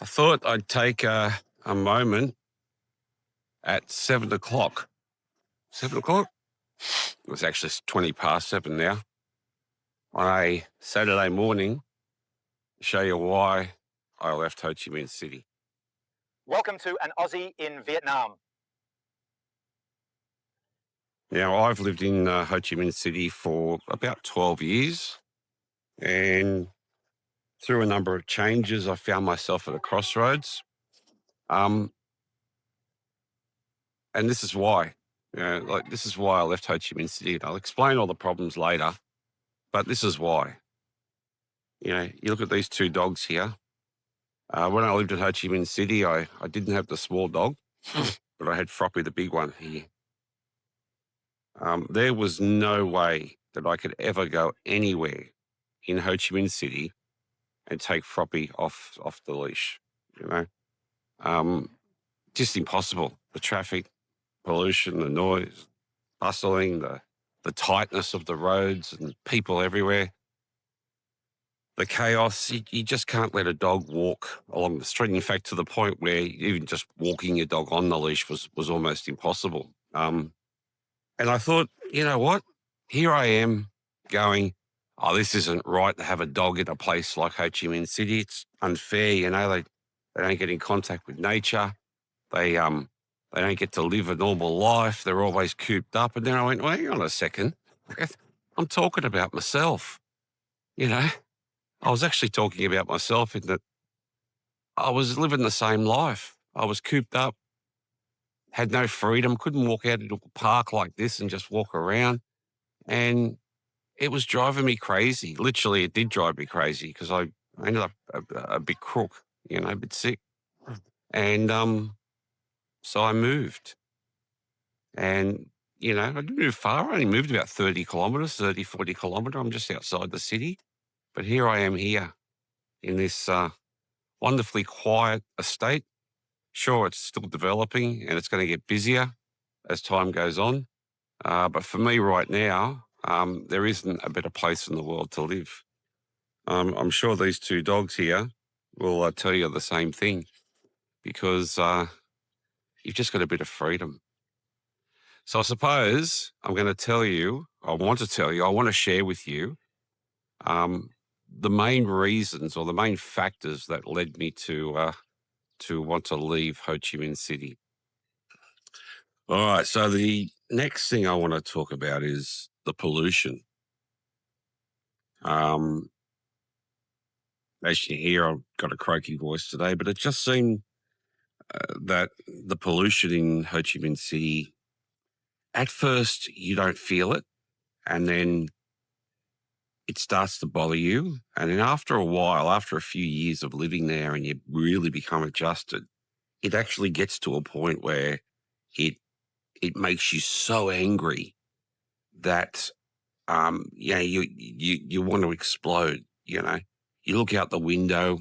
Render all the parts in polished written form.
I thought I'd take a moment at 7 o'clock. 7 o'clock? It was actually 20 past 7 now. On a Saturday morning, to show you why I left Ho Chi Minh City. Welcome to An Aussie in Vietnam. Now, I've lived in Ho Chi Minh City for about 12 years, and through a number of changes, I found myself at a crossroads. And this is why. This is why I left Ho Chi Minh City. And I'll explain all the problems later, but this is why. You look at these two dogs here. When I lived in Ho Chi Minh City, I didn't have the small dog, but I had Froppy, the big one here. There was no way that I could ever go anywhere in Ho Chi Minh City and take Froppy off the leash. Just impossible. The traffic, pollution, the noise, bustling, the tightness of the roads and people everywhere. The chaos, you just can't let a dog walk along the street. In fact, to the point where even just walking your dog on the leash was almost impossible. And I thought, you know what? Here I am going, oh, this isn't right to have a dog in a place like Ho Chi Minh City. It's unfair, they don't get in contact with nature. They don't get to live a normal life. They're always cooped up. And then I went, well, hang on a second. I'm talking about myself, I was actually talking about myself in that I was living the same life. I was cooped up, had no freedom, couldn't walk out into a park like this and just walk around. And it was driving me crazy. Literally, it did drive me crazy because I ended up a bit crook, a bit sick. And so I moved. And, I didn't move far. I only moved about 30 kilometres, 40 kilometres. I'm just outside the city. But here I am here in this wonderfully quiet estate. Sure, it's still developing and it's going to get busier as time goes on. But for me right now, there isn't a better place in the world to live. I'm sure these two dogs here will tell you the same thing because you've just got a bit of freedom. So I suppose I want to share with you the main reasons or the main factors that led me to want to leave Ho Chi Minh City. All right, so the next thing I want to talk about is the pollution. As you hear, I've got a croaky voice today, but it just seemed that the pollution in Ho Chi Minh City, at first you don't feel it, and then it starts to bother you. And then after a while, after a few years of living there and you really become adjusted, it actually gets to a point where it makes you so angry that you want to explode. You look out the window,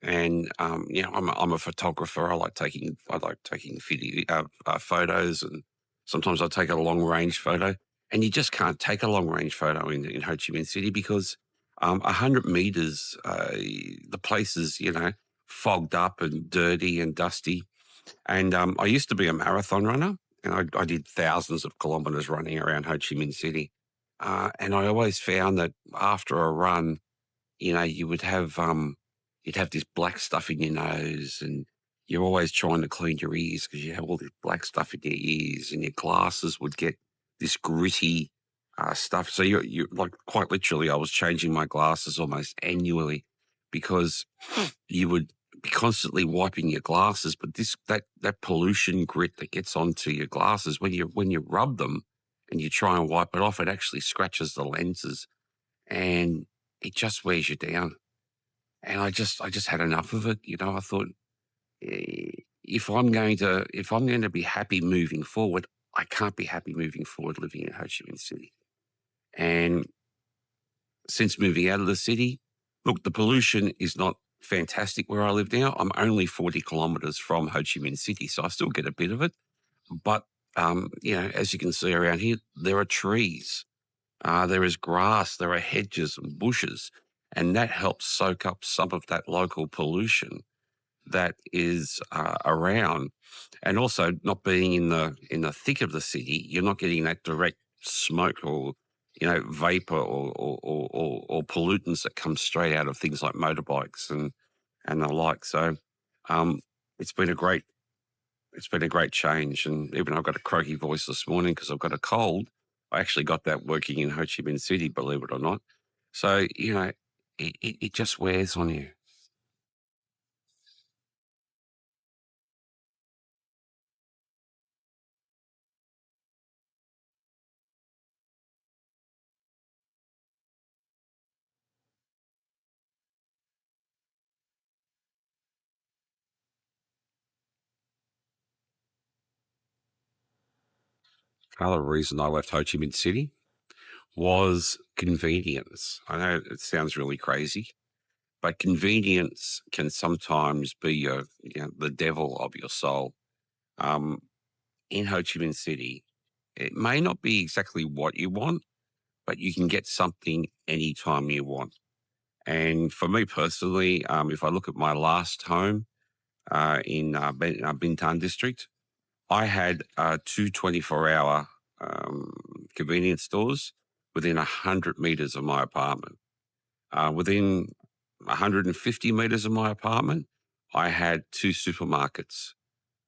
and I'm a photographer. I like taking photos, and sometimes I take a long range photo. And you just can't take a long range photo in Ho Chi Minh City because 100 meters, the place is fogged up and dirty and dusty. And I used to be a marathon runner, and I did thousands of kilometers running around Ho Chi Minh City. And I always found that after a run, you'd have this black stuff in your nose, and you're always trying to clean your ears because you have all this black stuff in your ears, and your glasses would get this gritty stuff. So you like quite literally, I was changing my glasses almost annually because you would be constantly wiping your glasses. But that pollution grit that gets onto your glasses when you rub them and you try and wipe it off, it actually scratches the lenses and it just wears you down. And I just had enough of it. I thought, if I'm going to be happy moving forward, I can't be happy moving forward living in Ho Chi Minh City. And since moving out of the city, look, the pollution is not fantastic where I live now. I'm only 40 kilometres from Ho Chi Minh City, so I still get a bit of it. But, as you can see around here, there are trees, there is grass, there are hedges and bushes, and that helps soak up some of that local pollution. that is around, and also not being in the thick of the city, you're not getting that direct smoke or vapor or pollutants that come straight out of things like motorbikes and the like. So um, it's been a great change. And even though I've got a croaky voice this morning because I've got a cold, I actually got that working in Ho Chi Minh City, believe it or not. So it just wears on you. Another reason I left Ho Chi Minh City was convenience. I know it sounds really crazy, but convenience can sometimes be the devil of your soul. Um, in Ho Chi Minh City, it may not be exactly what you want, but you can get something anytime you want. And for me personally, if I look at my last home in Bintan district, I had two 24-hour convenience stores within 100 meters of my apartment. Within 150 meters of my apartment, I had two supermarkets.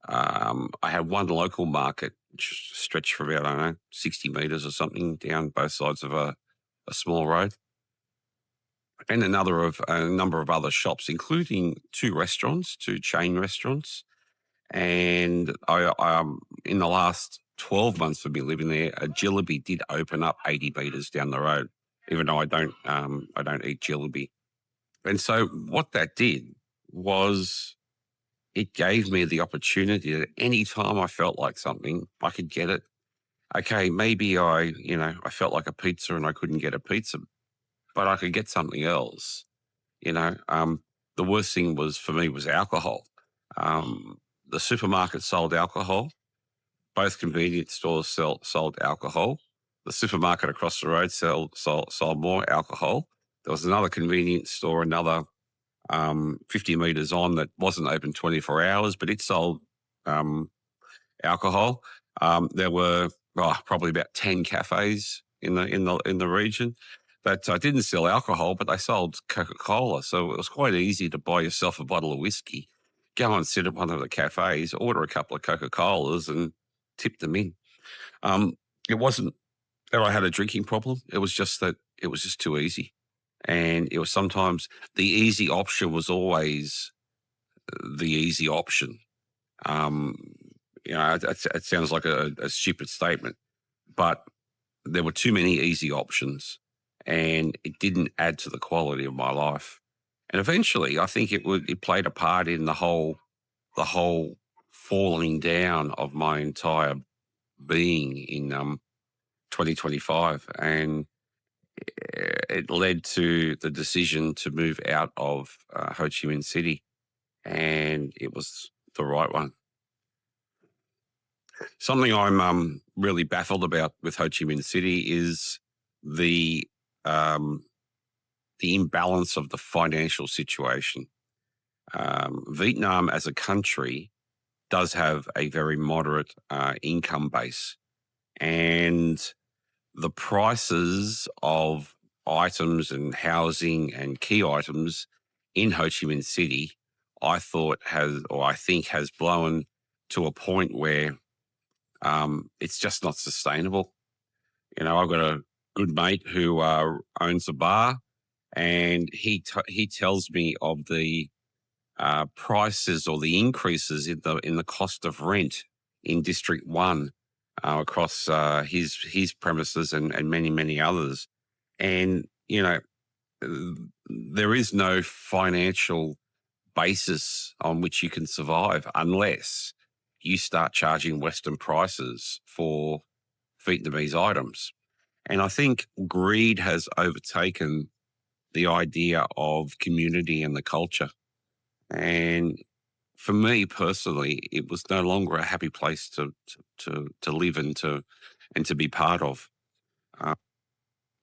I had one local market, which stretched for about, I don't know, 60 meters or something down both sides of a small road, and a number of other shops, including two chain restaurants. And in the last 12 months of me living there, a Jillaby did open up 80 meters down the road, even though I don't eat Jillaby. And so what that did was it gave me the opportunity that any time I felt like something, I could get it. Okay, maybe I felt like a pizza and I couldn't get a pizza, but I could get something else. You know, the worst thing for me was alcohol. The supermarket sold alcohol. Both convenience stores sold alcohol. The supermarket across the road sold more alcohol. There was another convenience store, another 50 meters on, that wasn't open 24 hours, but it sold alcohol. There were probably about 10 cafes in the region that didn't sell alcohol, but they sold Coca-Cola. So it was quite easy to buy yourself a bottle of whiskey, go and sit at one of the cafes, order a couple of Coca-Colas and tip them in. Um, it wasn't that I had a drinking problem. It was just that it was just too easy. And it was sometimes the easy option was always the easy option. Um, it sounds like a stupid statement, but there were too many easy options, and it didn't add to the quality of my life. And eventually, I think it played a part in the whole falling down of my entire being in 2025, and it led to the decision to move out of Ho Chi Minh City, and it was the right one. Something I'm really baffled about with Ho Chi Minh City is the um, the imbalance of the financial situation. Vietnam as a country does have a very moderate income base, and the prices of items and housing and key items in Ho Chi Minh City, I think has blown to a point where it's just not sustainable. I've got a good mate who owns a bar, and he tells me of the prices or the increases in the cost of rent in District One across his premises and many others, and there is no financial basis on which you can survive unless you start charging Western prices for Vietnamese items. And I think greed has overtaken the idea of community and the culture. And for me personally, it was no longer a happy place to live and to be part of. Uh,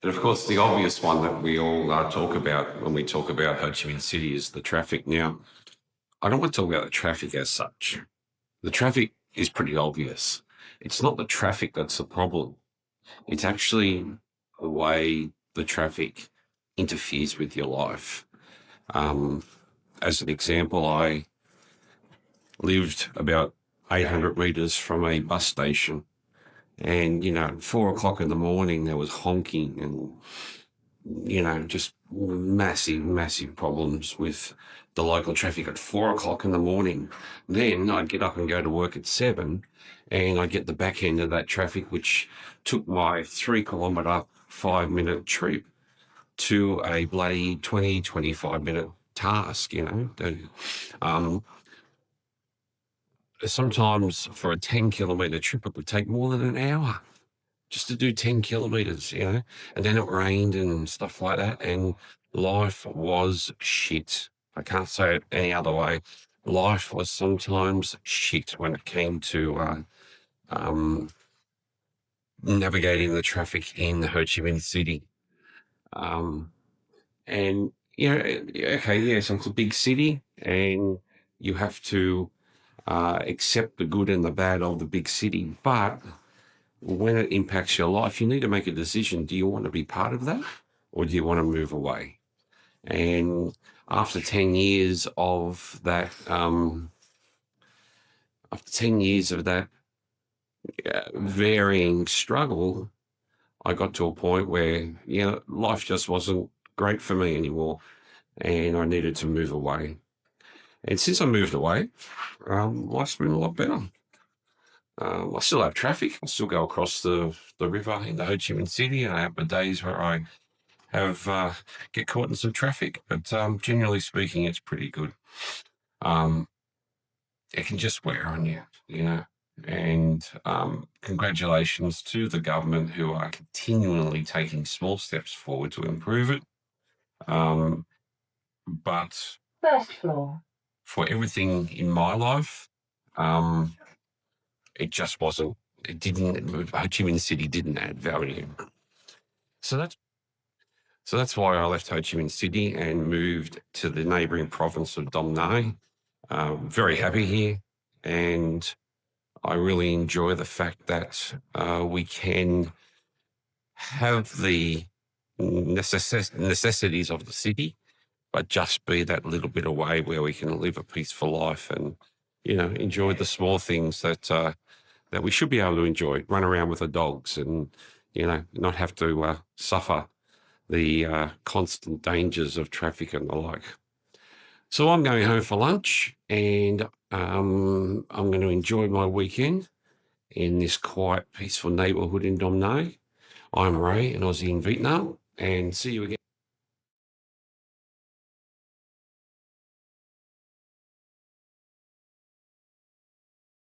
and of course, the obvious one that we all talk about when we talk about Ho Chi Minh City is the traffic. Now, I don't want to talk about the traffic as such. The traffic is pretty obvious. It's not the traffic that's the problem. It's actually the way the traffic interferes with your life. As an example, I lived about 800 metres from a bus station, and, 4 o'clock in the morning, there was honking and, just massive, massive problems with the local traffic at 4 o'clock in the morning. Then I'd get up and go to work at 7, and I'd get the back end of that traffic, which took my 3-kilometre, 5-minute trip to a bloody 20, 25-minute task, Sometimes for a 10-kilometre trip, it would take more than an hour just to do 10 kilometres, and then it rained and stuff like that, and life was shit. I can't say it any other way. Life was sometimes shit when it came to navigating the traffic in Ho Chi Minh City. And, okay, yes, it's a big city, and you have to accept the good and the bad of the big city, but when it impacts your life, you need to make a decision. Do you want to be part of that, or do you want to move away? And after 10 years of that, varying struggle, I got to a point where, life just wasn't great for me anymore, and I needed to move away. And since I moved away, life's been a lot better. I still have traffic. I still go across the river in the Ho Chi Minh City, and I have the days where I have get caught in some traffic. But generally speaking, it's pretty good. It can just wear on you, And congratulations to the government, who are continually taking small steps forward to improve it. But First floor. for everything in my life, it just wasn't. It didn't. Ho Chi Minh City didn't add value. So that's why I left Ho Chi Minh City and moved to the neighbouring province of Dom Nai. Very happy here, and I really enjoy the fact that we can have the necessities of the city, but just be that little bit away where we can live a peaceful life and, enjoy the small things that we should be able to enjoy. Run around with the dogs and, not have to suffer the constant dangers of traffic and the like. So I'm going home for lunch, and I'm going to enjoy my weekend in this quiet, peaceful neighbourhood in Dom Nai. I'm Ray, an Aussie in Vietnam, and see you again.